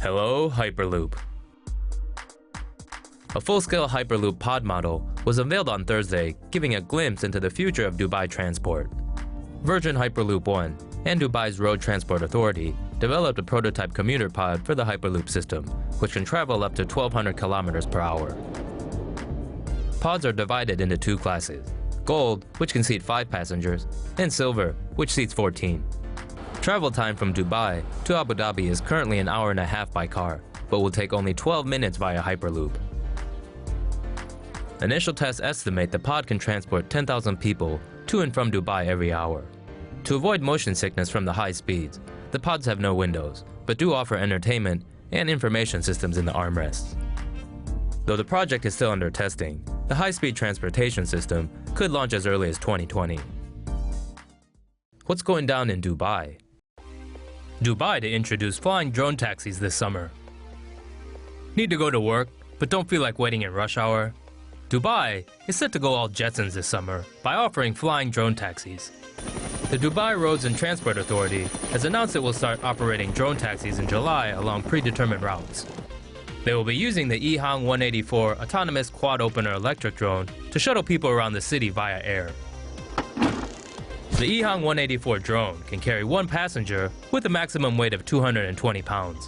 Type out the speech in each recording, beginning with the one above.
Hello, Hyperloop. A full-scale Hyperloop pod model was unveiled on Thursday, giving a glimpse into the future of Dubai transport. Virgin Hyperloop One and Dubai's Road Transport Authority developed a prototype commuter pod for the Hyperloop system, which can travel up to 1,200 kilometers per hour. Pods are divided into two classes: Gold, which can seat 5 passengers, and Silver, which seats 14. Travel time from Dubai to Abu Dhabi is currently an hour and a half by car, but will take only 12 minutes via Hyperloop. Initial tests estimate the pod can transport 10,000 people to and from Dubai every hour. To avoid motion sickness from the high speeds, the pods have no windows, but do offer entertainment and information systems in the armrests. Though the project is still under testing, the high-speed transportation system could launch as early as 2020. What's going down in Dubai? Dubai to introduce flying drone taxis this summer. Need to go to work, but don't feel like waiting in rush hour? Dubai is set to go all Jetsons this summer by offering flying drone taxis. The Dubai Roads and Transport Authority has announced it will start operating drone taxis in July along predetermined routes. They will be using the EHang 184 autonomous quad-opener electric drone to shuttle people around the city via air. The EHang 184 drone can carry 1 passenger with a maximum weight of 220 pounds.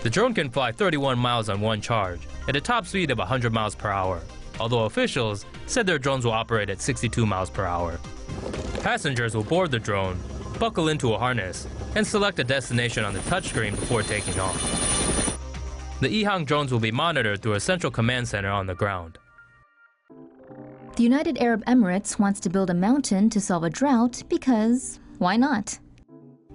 The drone can fly 31 miles on one charge at a top speed of 100 miles per hour, although officials said their drones will operate at 62 miles per hour. Passengers will board the drone, buckle into a harness, and select a destination on the touchscreen before taking off. The EHang drones will be monitored through a central command center on the ground. The United Arab Emirates wants to build a mountain to solve a drought because why not?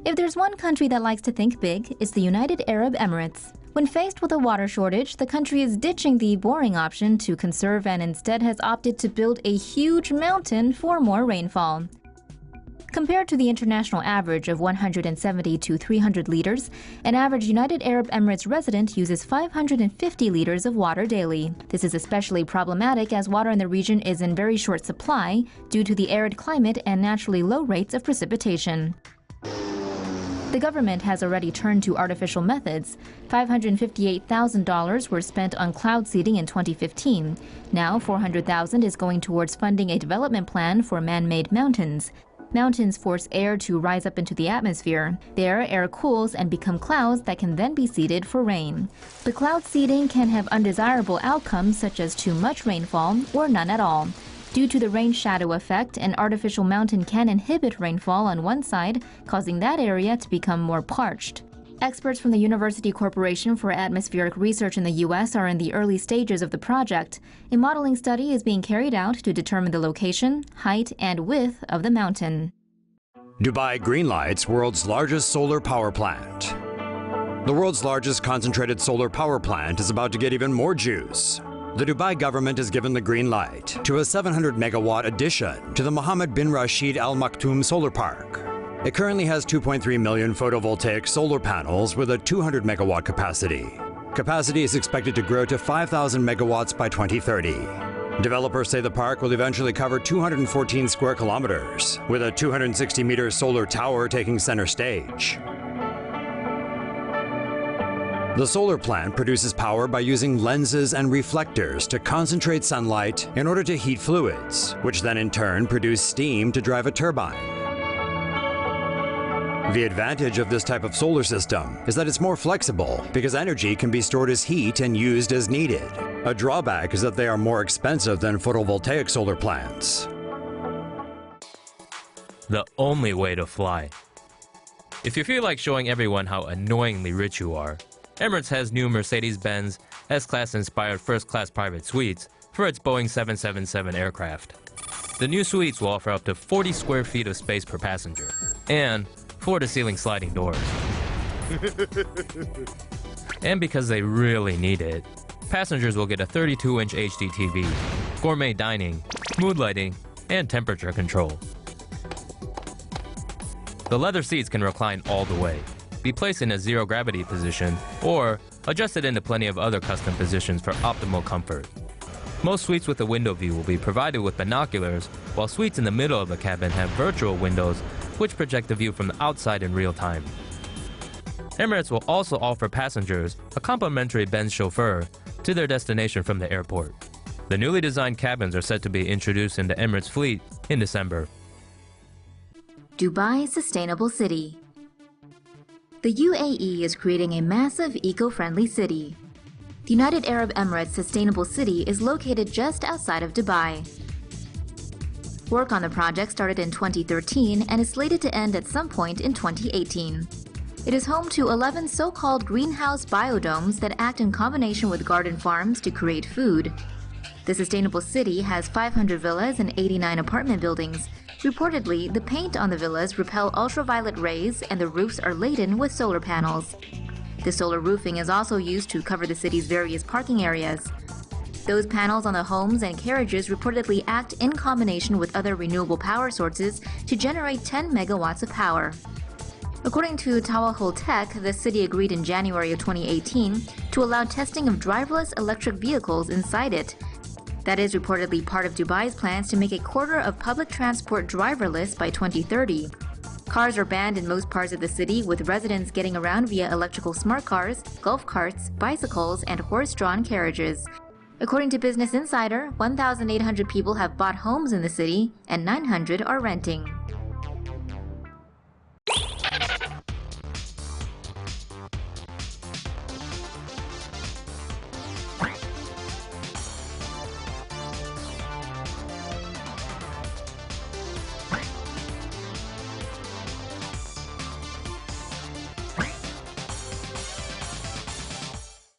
If there's one country that likes to think big, it's the United Arab Emirates. When faced with a water shortage, the country is ditching the boring option to conserve and instead has opted to build a huge mountain for more rainfall. Compared to the international average of 170 to 300 liters, an average United Arab Emirates resident uses 550 liters of water daily. This is especially problematic as water in the region is in very short supply due to the arid climate and naturally low rates of precipitation. The government has already turned to artificial methods. $558,000 were spent on cloud seeding in 2015. Now $400,000 is going towards funding a development plan for man-made mountains. Mountains force air to rise up into the atmosphere. There, air cools and become clouds that can then be seeded for rain. The cloud seeding can have undesirable outcomes such as too much rainfall or none at all. Due to the rain shadow effect, an artificial mountain can inhibit rainfall on one side, causing that area to become more parched. Experts from the University Corporation for Atmospheric Research in the U.S. are in the early stages of the project. A modeling study is being carried out to determine the location, height, and width of the mountain. Dubai greenlights world's largest solar power plant. The world's largest concentrated solar power plant is about to get even more juice. The Dubai government has given the green light to a 700-megawatt addition to the Mohammed bin Rashid Al Maktoum Solar Park. It currently has 2.3 million photovoltaic solar panels with a 200-megawatt capacity. Capacity is expected to grow to 5,000 megawatts by 2030. Developers say the park will eventually cover 214 square kilometers, with a 260-meter solar tower taking center stage. The solar plant produces power by using lenses and reflectors to concentrate sunlight in order to heat fluids, which then in turn produce steam to drive a turbine. The advantage of this type of solar system is that it's more flexible because energy can be stored as heat and used as needed. A drawback is that they are more expensive than photovoltaic solar plants. The only way to fly. If you feel like showing everyone how annoyingly rich you are, Emirates has new Mercedes-Benz S-Class inspired first-class private suites for its Boeing 777 aircraft. The new suites will offer up to 40 square feet of space per passenger and floor-to-ceiling sliding doors. And because they really need it, passengers will get a 32-inch HD TV, gourmet dining, mood lighting, and temperature control. The leather seats can recline all the way, be placed in a zero-gravity position, or adjusted into plenty of other custom positions for optimal comfort. Most suites with a window view will be provided with binoculars, while suites in the middle of the cabin have virtual windows which project the view from the outside in real time. Emirates will also offer passengers a complimentary Benz chauffeur to their destination from the airport. The newly designed cabins are set to be introduced in the Emirates fleet in December. Dubai Sustainable City. The UAE is creating a massive eco-friendly city. The United Arab Emirates Sustainable City is located just outside of Dubai. Work on the project started in 2013 and is slated to end at some point in 2018. It is home to 11 so-called greenhouse biodomes that act in combination with garden farms to create food. The sustainable city has 500 villas and 89 apartment buildings. Reportedly, the paint on the villas repel ultraviolet rays and the roofs are laden with solar panels. The solar roofing is also used to cover the city's various parking areas. Those panels on the homes and carriages reportedly act in combination with other renewable power sources to generate 10 megawatts of power. According to Awwww Tech, the city agreed in January of 2018 to allow testing of driverless electric vehicles inside it. That is reportedly part of Dubai's plans to make a quarter of public transport driverless by 2030. Cars are banned in most parts of the city, with residents getting around via electrical smart cars, golf carts, bicycles, and horse-drawn carriages. According to Business Insider, 1,800 people have bought homes in the city and 900 are renting.